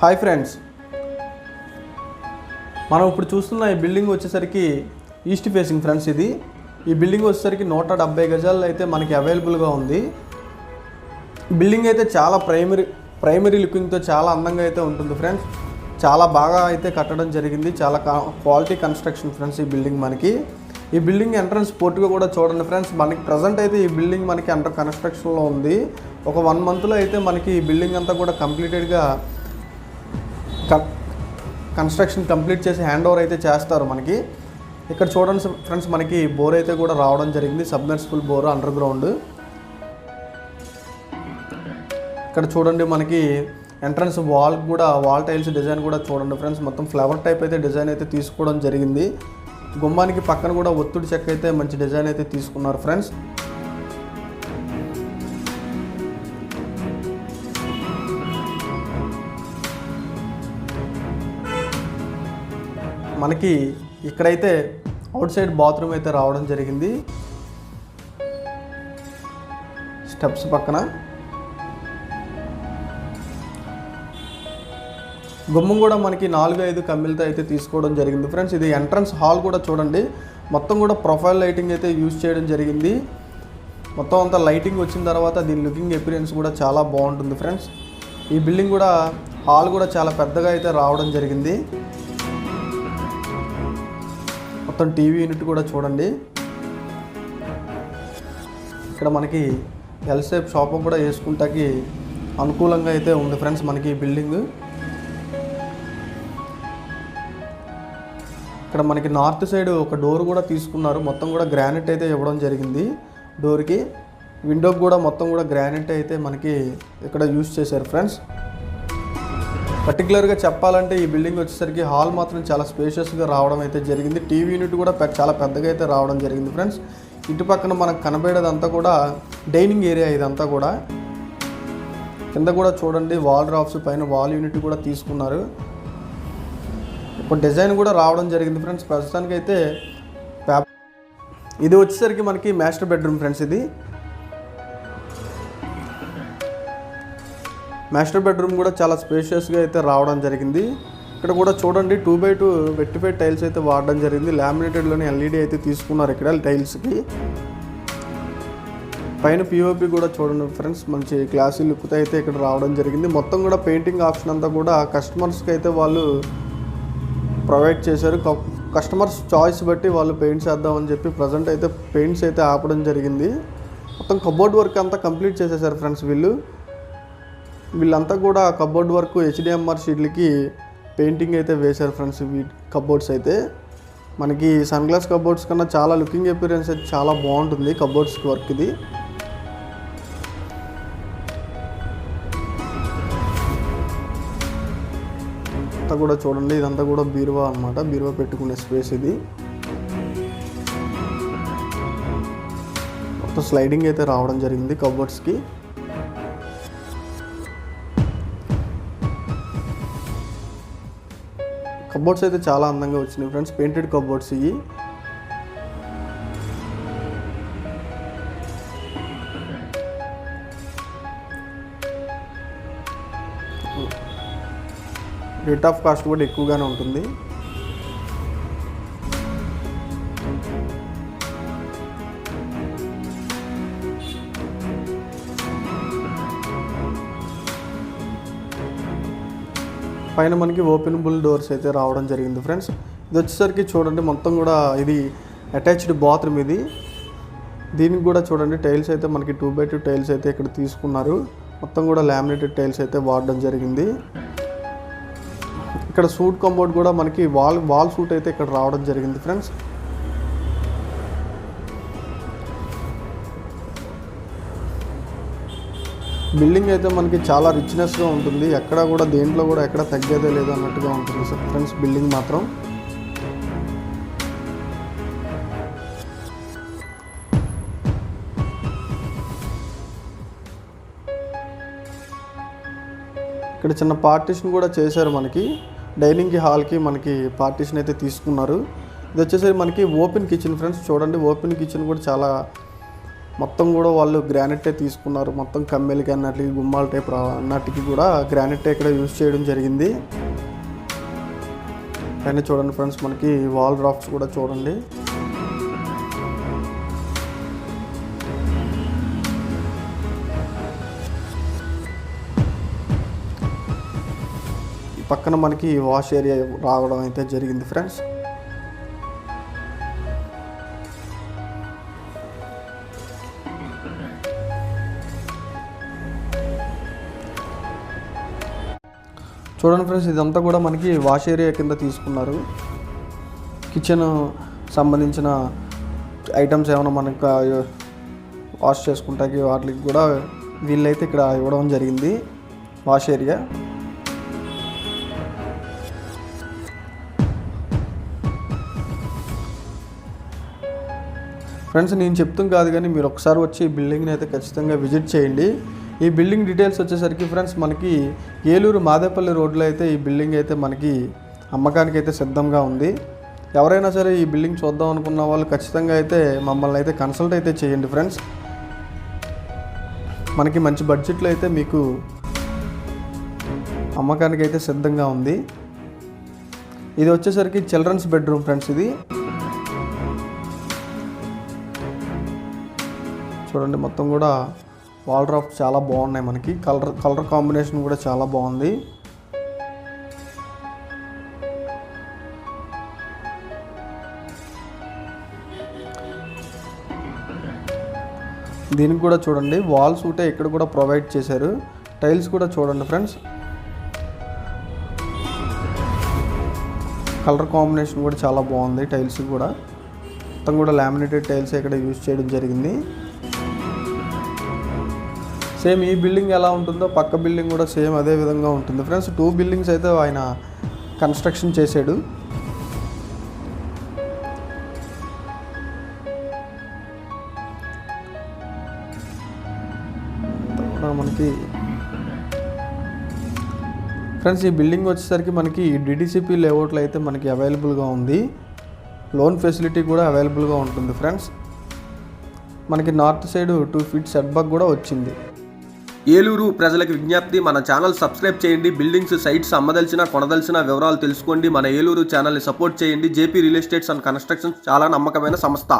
Hi friends, మనం ఇప్పుడు చూస్తున్న ఈ బిల్డింగ్ వచ్చేసరికి ఈస్ట్ ఫేసింగ్ ఫ్రెండ్స్. ఈ బిల్డింగ్ వచ్చేసరికి 170 గజాలు అయితే మనకి అవైలబుల్గా ఉంది. బిల్డింగ్ అయితే చాలా ప్రైమరీ లుకింగ్తో చాలా అందంగా అయితే ఉంటుంది ఫ్రెండ్స్. చాలా బాగా అయితే కట్టడం జరిగింది, చాలా క్వాలిటీ కన్స్ట్రక్షన్ ఫ్రెండ్స్. ఈ బిల్డింగ్ ఎంట్రన్స్ పోర్టుగా కూడా చూడండి ఫ్రెండ్స్. మనకి ప్రజెంట్ అయితే ఈ బిల్డింగ్ మనకి అండర్ కన్స్ట్రక్షన్లో ఉంది. ఒక 1 మంత్లో అయితే మనకి ఈ బిల్డింగ్ అంతా కూడా కంప్లీటెడ్గా కన్స్ట్రక్షన్ కంప్లీట్ చేసి హ్యాండ్ ఓవర్ అయితే చేస్తారు మనకి. ఇక్కడ చూడండి ఫ్రెండ్స్, మనకి బోర్ అయితే కూడా రావడం జరిగింది, సబ్మెర్సిబుల్ బోర్ అండర్ గ్రౌండ్. ఇక్కడ చూడండి మనకి ఎంట్రన్స్ వాల్ టైల్స్ డిజైన్ కూడా చూడండి ఫ్రెండ్స్. మొత్తం ఫ్లవర్ టైప్ అయితే డిజైన్ అయితే తీసుకోవడం జరిగింది. గుమ్మానికి పక్కన కూడా ఒత్తుడి చెక్క అయితే మంచి డిజైన్ అయితే తీసుకున్నారు ఫ్రెండ్స్. మనకి ఇక్కడైతే అవుట్ సైడ్ బాత్రూమ్ అయితే రావడం జరిగింది. స్టెప్స్ పక్కన గుమ్మం కూడా మనకి 4-5 కమ్మిలతో అయితే తీసుకోవడం జరిగింది ఫ్రెండ్స్. ఇది ఎంట్రన్స్ హాల్ కూడా చూడండి, మొత్తం కూడా ప్రొఫైల్ లైటింగ్ అయితే యూజ్ చేయడం జరిగింది. మొత్తం అంతా లైటింగ్ వచ్చిన తర్వాత దీని లుకింగ్ ఎపిరియన్స్ కూడా చాలా బాగుంటుంది ఫ్రెండ్స్. ఈ బిల్డింగ్ కూడా హాల్ కూడా చాలా పెద్దగా అయితే రావడం జరిగింది. మొత్తం టీవీ యూనిట్ కూడా చూడండి. ఇక్కడ మనకి ఎల్ షేప్ షాప్ కూడా వేసుకుంటాకి అనుకూలంగా అయితే ఉంది ఫ్రెండ్స్ మనకి ఈ బిల్డింగ్. ఇక్కడ మనకి నార్త్ సైడ్ ఒక డోర్ కూడా తీసుకున్నారు, మొత్తం కూడా గ్రానైట్ అయితే ఇవ్వడం జరిగింది డోర్కి. విండోకి కూడా మొత్తం కూడా గ్రానైట్ అయితే మనకి ఇక్కడ యూజ్ చేశారు ఫ్రెండ్స్. పర్టికులర్గా చెప్పాలంటే ఈ బిల్డింగ్ వచ్చేసరికి హాల్ మాత్రం చాలా స్పేషియస్గా రావడం అయితే జరిగింది. టీవీ యూనిట్ కూడా చాలా పెద్దగా అయితే రావడం జరిగింది ఫ్రెండ్స్. ఇటు పక్కన మనకు కనబడేదంతా కూడా డైనింగ్ ఏరియా. ఇదంతా కూడా కింద కూడా చూడండి వాల్ డ్రాప్స్, పైన వాల్ యూనిట్ కూడా తీసుకున్నారు. ఇప్పుడు డిజైన్ కూడా రావడం జరిగింది ఫ్రెండ్స్. ప్రస్తుతానికి అయితే ఇది వచ్చేసరికి మనకి మాస్టర్ బెడ్రూమ్ ఫ్రెండ్స్. ఇది మాస్టర్ బెడ్రూమ్ కూడా చాలా స్పేషియస్గా అయితే రావడం జరిగింది. ఇక్కడ కూడా చూడండి 2x2 వెట్టిఫైడ్ టైల్స్ అయితే వాడడం జరిగింది. లామినేటెడ్లోని ఎల్ఈడి అయితే తీసుకున్నారు ఇక్కడ టైల్స్కి. పైన పిఓపి కూడా చూడండి ఫ్రెండ్స్, మంచి క్లాసీ లుక్తో అయితే ఇక్కడ రావడం జరిగింది. మొత్తం కూడా పెయింటింగ్ ఆప్షన్ అంతా కూడా కస్టమర్స్కి అయితే వాళ్ళు ప్రొవైడ్ చేశారు. కస్టమర్స్ చాయిస్ బట్టి వాళ్ళు పెయింట్స్ వేద్దామని చెప్పి ప్రజెంట్ అయితే పెయింట్స్ అయితే ఆపడం జరిగింది. మొత్తం కబోర్డ్ వర్క్ అంతా కంప్లీట్ చేసేసారు ఫ్రెండ్స్. వీళ్ళంతా కూడా కబోర్డ్ వర్క్ హెచ్డిఎంఆర్ షీట్లకి పెయింటింగ్ అయితే వేశారు ఫ్రెండ్స్. కబోర్డ్స్ అయితే మనకి సన్ గ్లాస్ కబోర్డ్స్ కన్నా చాలా లుకింగ్ ఎపిరియన్స్ అయితే చాలా బాగుంటుంది కబోర్డ్స్ వర్క్. ఇది అంతా కూడా చూడండి, ఇదంతా కూడా బీరువా అన్నమాట, బీరువా పెట్టుకునే స్పేస్. ఇది మొత్తం స్లైడింగ్ అయితే రావడం జరిగింది కబోర్డ్స్కి. కబోర్డ్స్ అయితే చాలా అందంగా వచ్చినాయి ఫ్రెండ్స్, పెయింటెడ్ కబోర్డ్స్. ఇవి రేట్ ఆఫ్ కాస్ట్ కూడా ఎక్కువగానే ఉంటుంది. పైన మనకి ఓపెనబుల్ డోర్స్ అయితే రావడం జరిగింది ఫ్రెండ్స్. ఇది వచ్చేసరికి చూడండి మొత్తం కూడా ఇది అటాచ్డ్ బాత్రూమ్. దీనికి కూడా చూడండి టైల్స్ అయితే మనకి 2x2 టైల్స్ అయితే ఇక్కడ తీసుకున్నారు. మొత్తం కూడా లామినేటెడ్ టైల్స్ అయితే వాడడం జరిగింది. ఇక్కడ సూట్ కంబోర్డ్ కూడా మనకి వాల్ సూట్ అయితే ఇక్కడ రావడం జరిగింది ఫ్రెండ్స్. బిల్డింగ్ అయితే మనకి చాలా రిచ్నెస్గా ఉంటుంది, ఎక్కడ కూడా దేంట్లో కూడా ఎక్కడ తగ్గేదే లేదు అన్నట్టుగా ఉంటుంది ఫ్రెండ్స్ బిల్డింగ్ మాత్రం. ఇక్కడ చిన్న పార్టీషన్ కూడా చేశారు మనకి. డైనింగ్కి హాల్కి మనకి పార్టీషన్ అయితే తీసుకున్నారు. ఇది వచ్చేసరికి మనకి ఓపెన్ కిచెన్ ఫ్రెండ్స్. చూడండి ఓపెన్ కిచెన్ కూడా చాలా మొత్తం కూడా వాళ్ళు గ్రానైటే తీసుకున్నారు. మొత్తం కమ్మెలకి అన్నట్లకి గుమ్మాల టైప్ అన్నట్టుకి కూడా గ్రానైటే ఇక్కడ యూజ్ చేయడం జరిగింది. కానీ చూడండి ఫ్రెండ్స్, మనకి వాల్ డ్రాప్స్ కూడా చూడండి. ఈ పక్కన మనకి వాష్ ఏరియా రావడం అయితే జరిగింది ఫ్రెండ్స్. చూడండి ఫ్రెండ్స్, ఇదంతా కూడా మనకి వాష్ ఏరియా కింద తీసుకున్నారు. కిచెన్ సంబంధించిన ఐటమ్స్ ఏమైనా మనకు వాష్ చేసుకుంటాకి వాటికి కూడా వీళ్ళైతే ఇక్కడ ఇవ్వడం జరిగింది వాష్ ఏరియా. ఫ్రెండ్స్, నేను చెప్తాం కాదు కానీ మీరు ఒకసారి వచ్చి ఈ బిల్డింగ్ని అయితే ఖచ్చితంగా విజిట్ చేయండి. ఈ బిల్డింగ్ డీటెయిల్స్ వచ్చేసరికి ఫ్రెండ్స్, మనకి ఏలూరు మాదేపల్లి రోడ్లో అయితే ఈ బిల్డింగ్ అయితే మనకి అమ్మకానికి అయితే సిద్ధంగా ఉంది. ఎవరైనా సరే ఈ బిల్డింగ్ చూద్దాం అనుకున్న వాళ్ళు ఖచ్చితంగా అయితే మమ్మల్ని అయితే కన్సల్ట్ అయితే చేయండి ఫ్రెండ్స్. మనకి మంచి బడ్జెట్లో అయితే మీకు అమ్మకానికి అయితే సిద్ధంగా ఉంది. ఇది వచ్చేసరికి చిల్డ్రన్స్ బెడ్రూమ్ ఫ్రెండ్స్. ఇది చూడండి, మొత్తం కూడా వాల్ డ్రాప్స్ చాలా బాగున్నాయి. మనకి కలర్ కాంబినేషన్ కూడా చాలా బాగుంది. దీనికి కూడా చూడండి వాల్స్ ఉంటే ఇక్కడ కూడా ప్రొవైడ్ చేశారు. టైల్స్ కూడా చూడండి ఫ్రెండ్స్, కలర్ కాంబినేషన్ కూడా చాలా బాగుంది. టైల్స్ కూడా మొత్తం కూడా లామినేటెడ్ టైల్స్ ఇక్కడ యూజ్ చేయడం జరిగింది. సేమ్ ఈ బిల్డింగ్ ఎలా ఉంటుందో పక్క బిల్డింగ్ కూడా సేమ్ అదే విధంగా ఉంటుంది ఫ్రెండ్స్. 2 బిల్డింగ్స్ అయితే ఆయన కన్స్ట్రక్షన్ చేశాడు. మనకి ఫ్రెండ్స్ ఈ బిల్డింగ్ వచ్చేసరికి మనకి డిడిసిపి లేఅవుట్లో అయితే మనకి అవైలబుల్గా ఉంది. లోన్ ఫెసిలిటీ కూడా అవైలబుల్గా ఉంటుంది ఫ్రెండ్స్. మనకి north side 2 feet set back కూడా వచ్చింది. ఏలూరు ప్రజలకు విజ్ఞప్తి, మన ఛానల్ సబ్స్క్రైబ్ చేయండి. బిల్డింగ్స్, సైట్స్ అమ్మదలిచిన కొనదలిచిన వివరాలు తెలుసుకోండి. మన ఏలూరు ఛానల్ని సపోర్ట్ చేయండి. JP real estates and constructions చాలా నమ్మకమైన సంస్థ.